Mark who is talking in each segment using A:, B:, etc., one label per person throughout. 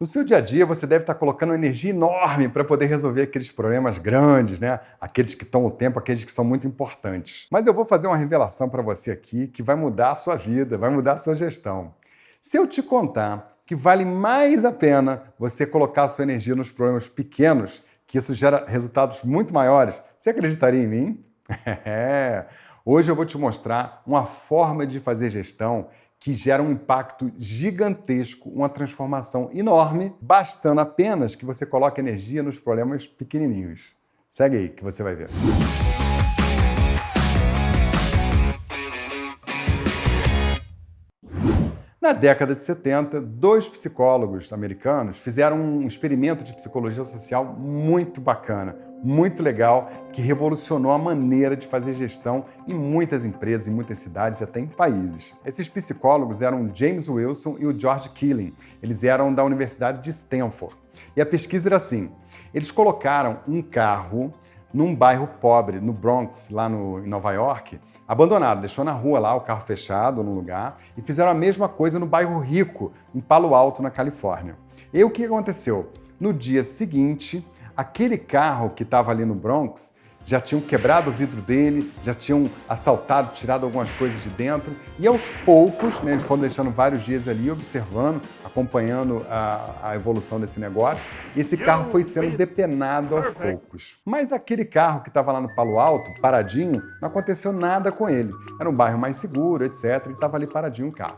A: No seu dia a dia, você deve estar colocando uma energia enorme para poder resolver aqueles problemas grandes, né? Aqueles que tomam tempo, aqueles que são muito importantes. Mas eu vou fazer uma revelação para você aqui que vai mudar a sua vida, vai mudar a sua gestão. Se eu te contar que vale mais a pena você colocar a sua energia nos problemas pequenos, que isso gera resultados muito maiores, você acreditaria em mim? Hoje eu vou te mostrar uma forma de fazer gestão que gera um impacto gigantesco, uma transformação enorme, bastando apenas que você coloque energia nos problemas pequenininhos. Segue aí que você vai ver. Na década de 70, dois psicólogos americanos fizeram um experimento de psicologia social muito bacana, muito legal, que revolucionou a maneira de fazer gestão em muitas empresas, em muitas cidades e até em países. Esses psicólogos eram o James Wilson e o George Killing. Eles eram da Universidade de Stanford. E a pesquisa era assim: eles colocaram um carro num bairro pobre, no Bronx, lá em Nova York, abandonado, deixou na rua lá o carro fechado no lugar e fizeram a mesma coisa no bairro rico, em Palo Alto, na Califórnia. E o que aconteceu? No dia seguinte, aquele carro que estava ali no Bronx, já tinham quebrado o vidro dele, já tinham assaltado, tirado algumas coisas de dentro e aos poucos, né, eles foram deixando vários dias ali, observando, acompanhando a evolução desse negócio, e esse carro foi sendo depenado aos poucos. Mas aquele carro que estava lá no Palo Alto, paradinho, não aconteceu nada com ele. Era um bairro mais seguro, etc, e estava ali paradinho o carro.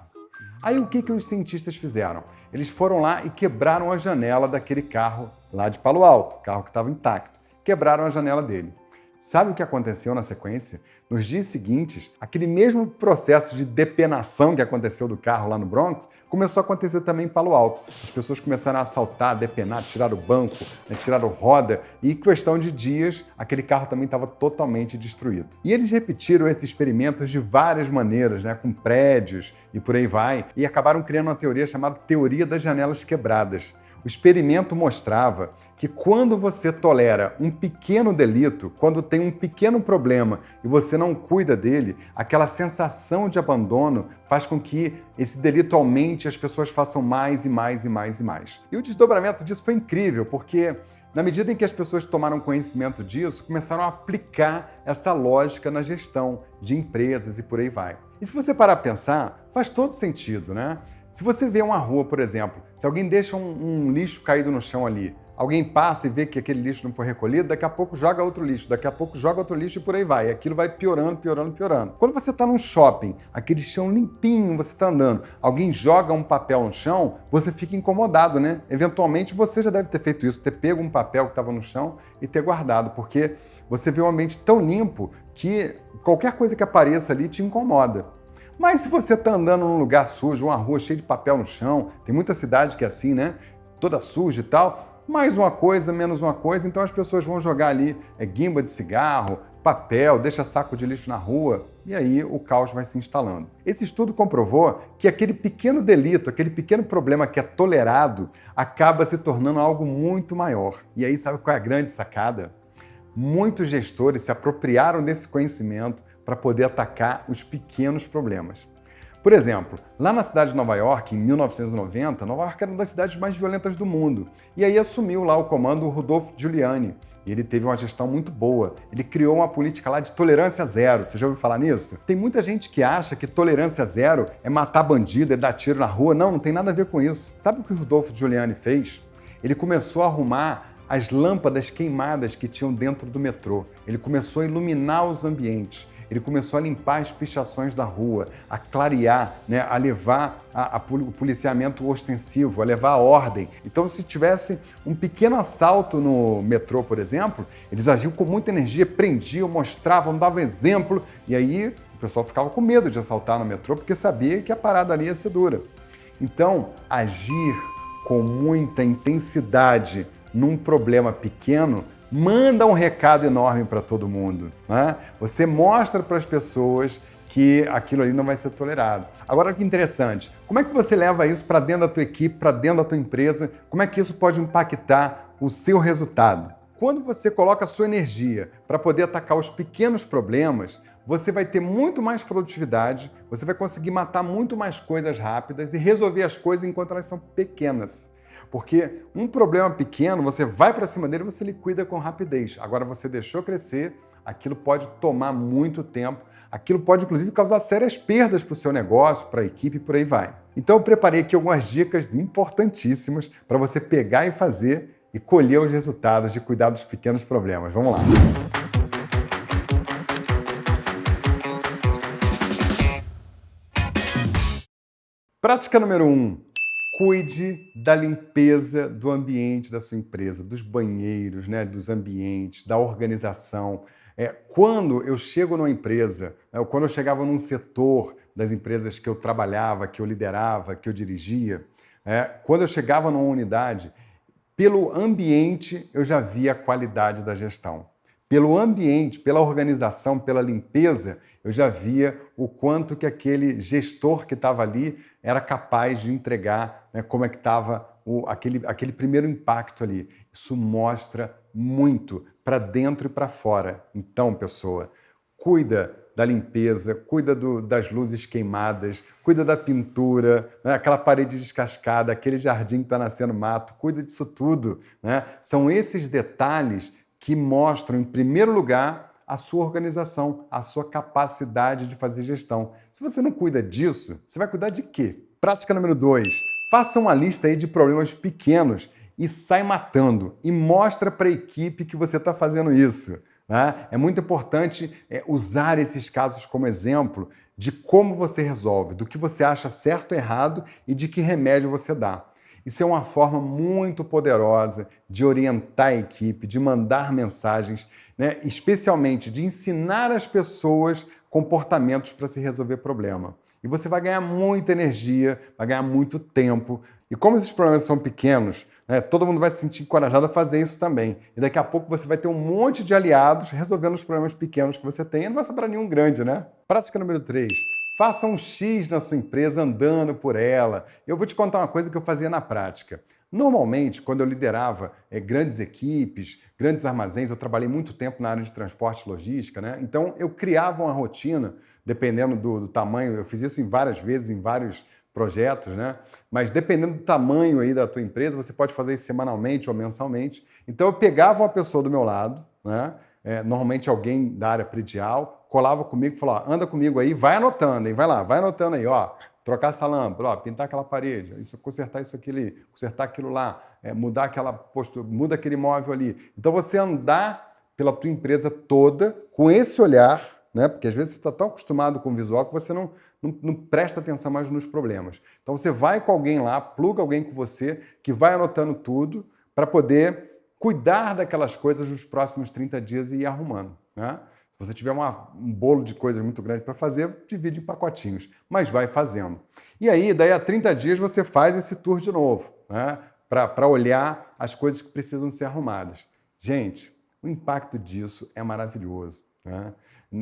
A: Aí o que os cientistas fizeram? Eles foram lá e quebraram a janela daquele carro lá de Palo Alto, carro que estava intacto. Quebraram a janela dele. Sabe o que aconteceu na sequência? Nos dias seguintes, aquele mesmo processo de depenação que aconteceu do carro lá no Bronx começou a acontecer também em Palo Alto. As pessoas começaram a assaltar, depenar, tirar o banco, né, tirar roda, e em questão de dias, aquele carro também estava totalmente destruído. E eles repetiram esses experimentos de várias maneiras, né, com prédios e por aí vai, e acabaram criando uma teoria chamada Teoria das Janelas Quebradas. O experimento mostrava que quando você tolera um pequeno delito, quando tem um pequeno problema e você não cuida dele, aquela sensação de abandono faz com que esse delito aumente e as pessoas façam mais e mais e mais e mais. E o desdobramento disso foi incrível, porque na medida em que as pessoas tomaram conhecimento disso, começaram a aplicar essa lógica na gestão de empresas e por aí vai. E se você parar a pensar, faz todo sentido, né? Se você vê uma rua, por exemplo, se alguém deixa um lixo caído no chão ali, alguém passa e vê que aquele lixo não foi recolhido, daqui a pouco joga outro lixo, daqui a pouco joga outro lixo e por aí vai. E aquilo vai piorando, piorando, piorando. Quando você está num shopping, aquele chão limpinho, você está andando, alguém joga um papel no chão, você fica incomodado, né? Eventualmente você já deve ter feito isso, ter pego um papel que estava no chão e ter guardado, porque você vê um ambiente tão limpo que qualquer coisa que apareça ali te incomoda. Mas se você está andando num lugar sujo, uma rua cheia de papel no chão, tem muita cidade que é assim, né? Toda suja e tal, mais uma coisa, menos uma coisa, então as pessoas vão jogar ali guimba de cigarro, papel, deixa saco de lixo na rua, e aí o caos vai se instalando. Esse estudo comprovou que aquele pequeno delito, aquele pequeno problema que é tolerado, acaba se tornando algo muito maior. E aí sabe qual é a grande sacada? Muitos gestores se apropriaram desse conhecimento para poder atacar os pequenos problemas. Por exemplo, lá na cidade de Nova York, em 1990, Nova York era uma das cidades mais violentas do mundo. E aí assumiu lá o comando o Rudolph Giuliani. E ele teve uma gestão muito boa. Ele criou uma política lá de tolerância zero. Você já ouviu falar nisso? Tem muita gente que acha que tolerância zero é matar bandido, é dar tiro na rua. Não, não tem nada a ver com isso. Sabe o que o Rudolph Giuliani fez? Ele começou a arrumar as lâmpadas queimadas que tinham dentro do metrô. Ele começou a iluminar os ambientes. Ele começou a limpar as pichações da rua, a clarear, né, a levar o policiamento ostensivo, a levar a ordem. Então, se tivesse um pequeno assalto no metrô, por exemplo, eles agiam com muita energia, prendiam, mostravam, davam exemplo, e aí o pessoal ficava com medo de assaltar no metrô, porque sabia que a parada ali ia ser dura. Então, agir com muita intensidade num problema pequeno manda um recado enorme para todo mundo, né? Você mostra para as pessoas que aquilo ali não vai ser tolerado. Agora, que interessante, como é que você leva isso para dentro da tua equipe, para dentro da tua empresa? Como é que isso pode impactar o seu resultado? Quando você coloca a sua energia para poder atacar os pequenos problemas, você vai ter muito mais produtividade, você vai conseguir matar muito mais coisas rápidas e resolver as coisas enquanto elas são pequenas. Porque um problema pequeno, você vai para cima dele e você liquida com rapidez. Agora, você deixou crescer, aquilo pode tomar muito tempo, aquilo pode, inclusive, causar sérias perdas para o seu negócio, para a equipe e por aí vai. Então, eu preparei aqui algumas dicas importantíssimas para você pegar e fazer e colher os resultados de cuidar dos pequenos problemas. Vamos lá! Prática número 1. Cuide da limpeza do ambiente da sua empresa, dos banheiros, né, dos ambientes, da organização. Quando eu chego numa empresa, quando eu chegava num setor das empresas que eu trabalhava, que eu liderava, que eu dirigia, quando eu chegava numa unidade, pelo ambiente eu já via a qualidade da gestão. Pelo ambiente, pela organização, pela limpeza, eu já via o quanto que aquele gestor que estava ali era capaz de entregar, né, como é que estava aquele primeiro impacto ali. Isso mostra muito para dentro e para fora. Então, pessoa, cuida da limpeza, cuida das luzes queimadas, cuida da pintura, né, aquela parede descascada, aquele jardim que está nascendo mato, cuida disso tudo, né? São esses detalhes que mostram, em primeiro lugar, a sua organização, a sua capacidade de fazer gestão. Se você não cuida disso, você vai cuidar de quê? Prática número 2. Faça uma lista aí de problemas pequenos e sai matando. E mostra para a equipe que você está fazendo isso. Né? É muito importante usar esses casos como exemplo de como você resolve, do que você acha certo ou errado e de que remédio você dá. Isso é uma forma muito poderosa de orientar a equipe, de mandar mensagens, né? Especialmente de ensinar as pessoas comportamentos para se resolver problema. E você vai ganhar muita energia, vai ganhar muito tempo. E como esses problemas são pequenos, né, todo mundo vai se sentir encorajado a fazer isso também. E daqui a pouco você vai ter um monte de aliados resolvendo os problemas pequenos que você tem. E não vai sobrar nenhum grande, né? Prática número 3. Faça um X na sua empresa andando por ela. Eu vou te contar uma coisa que eu fazia na prática. Normalmente, quando eu liderava grandes equipes, grandes armazéns, eu trabalhei muito tempo na área de transporte e logística, né? Então, eu criava uma rotina, dependendo do tamanho, eu fiz isso várias vezes, em vários projetos, né? Mas dependendo do tamanho aí da tua empresa, você pode fazer isso semanalmente ou mensalmente. Então, eu pegava uma pessoa do meu lado, né? Normalmente alguém da área predial, colava comigo e falava, anda comigo aí, vai anotando, hein? Vai lá, vai anotando aí, ó. Trocar essa lâmpada, ó, pintar aquela parede, consertar isso aqui ali, consertar aquilo lá, mudar aquela postura, muda aquele móvel ali. Então você andar pela tua empresa toda com esse olhar, né? Porque às vezes você está tão acostumado com o visual que você não presta atenção mais nos problemas. Então você vai com alguém lá, pluga alguém com você, que vai anotando tudo para poder cuidar daquelas coisas nos próximos 30 dias e ir arrumando, né? Se você tiver um bolo de coisas muito grande para fazer, divide em pacotinhos, mas vai fazendo. E aí, daí a 30 dias você faz esse tour de novo, né? Para olhar as coisas que precisam ser arrumadas. Gente, o impacto disso é maravilhoso, né?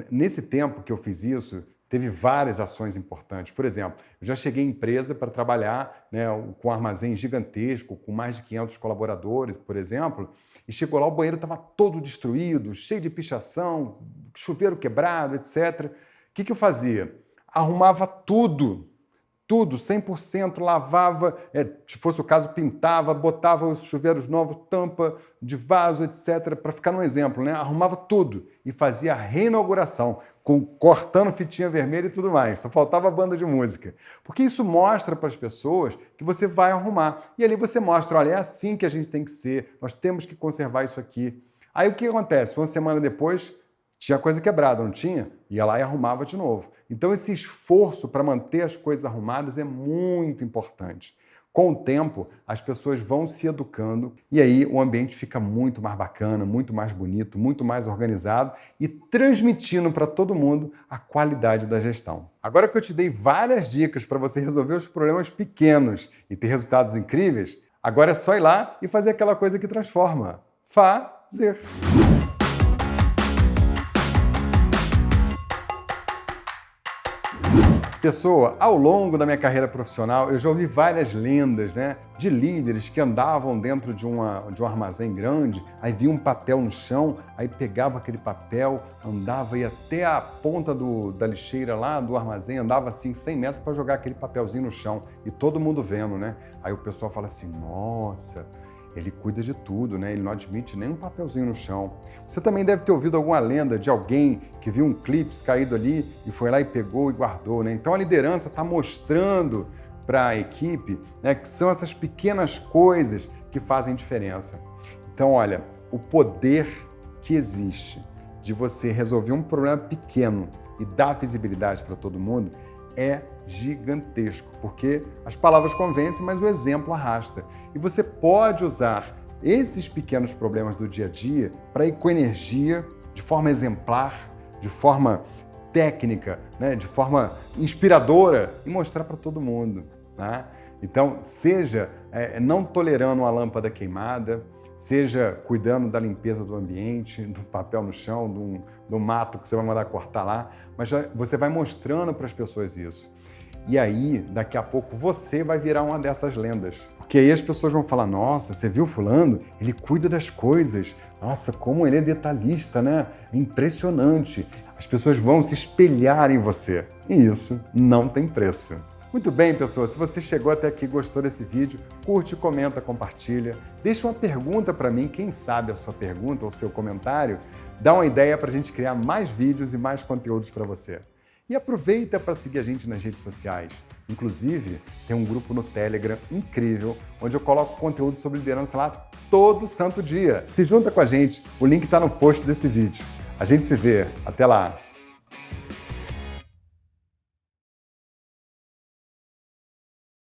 A: Nesse tempo que eu fiz isso, teve várias ações importantes. Por exemplo, eu já cheguei em empresa para trabalhar, né, com um armazém gigantesco, com mais de 500 colaboradores, por exemplo, e chegou lá, o banheiro estava todo destruído, cheio de pichação, chuveiro quebrado, etc. O que eu fazia? Arrumava tudo, 100%, lavava, se fosse o caso, pintava, botava os chuveiros novos, tampa de vaso, etc., para ficar num exemplo, né? Arrumava tudo e fazia a reinauguração, cortando fitinha vermelha e tudo mais. Só faltava a banda de música. Porque isso mostra para as pessoas que você vai arrumar. E ali você mostra, olha, é assim que a gente tem que ser, nós temos que conservar isso aqui. Aí o que acontece? Uma semana depois, tinha coisa quebrada, não tinha? Ia lá e arrumava de novo. Então esse esforço para manter as coisas arrumadas é muito importante. Com o tempo, as pessoas vão se educando e aí o ambiente fica muito mais bacana, muito mais bonito, muito mais organizado e transmitindo para todo mundo a qualidade da gestão. Agora que eu te dei várias dicas para você resolver os problemas pequenos e ter resultados incríveis, agora é só ir lá e fazer aquela coisa que transforma. Fazer. Pessoa, ao longo da minha carreira profissional, eu já ouvi várias lendas, né, de líderes que andavam dentro de um armazém grande, aí via um papel no chão, aí pegava aquele papel, andava e até a ponta da lixeira lá do armazém, andava assim 100 metros para jogar aquele papelzinho no chão e todo mundo vendo, né? Aí o pessoal fala assim, nossa, ele cuida de tudo, né? Ele não admite nem um papelzinho no chão. Você também deve ter ouvido alguma lenda de alguém que viu um clipe caído ali e foi lá e pegou e guardou, né? Então a liderança está mostrando para a equipe, né, que são essas pequenas coisas que fazem diferença. Então, olha, o poder que existe de você resolver um problema pequeno e dar visibilidade para todo mundo é gigantesco, porque as palavras convencem, mas o exemplo arrasta. E você pode usar esses pequenos problemas do dia a dia para ir com energia, de forma exemplar, de forma técnica, né, de forma inspiradora e mostrar para todo mundo, né? Então, seja não tolerando uma lâmpada queimada, seja cuidando da limpeza do ambiente, do papel no chão, do mato que você vai mandar cortar lá, mas você vai mostrando para as pessoas isso. E aí, daqui a pouco, você vai virar uma dessas lendas. Porque aí as pessoas vão falar, nossa, você viu fulano? Ele cuida das coisas. Nossa, como ele é detalhista, né? É impressionante. As pessoas vão se espelhar em você. E isso não tem preço. Muito bem, pessoas, se você chegou até aqui e gostou desse vídeo, curte, comenta, compartilha. Deixa uma pergunta para mim, quem sabe a sua pergunta ou seu comentário dá uma ideia para a gente criar mais vídeos e mais conteúdos para você. E aproveita para seguir a gente nas redes sociais. Inclusive, tem um grupo no Telegram incrível, onde eu coloco conteúdo sobre liderança lá todo santo dia. Se junta com a gente, o link está no post desse vídeo. A gente se vê. Até lá!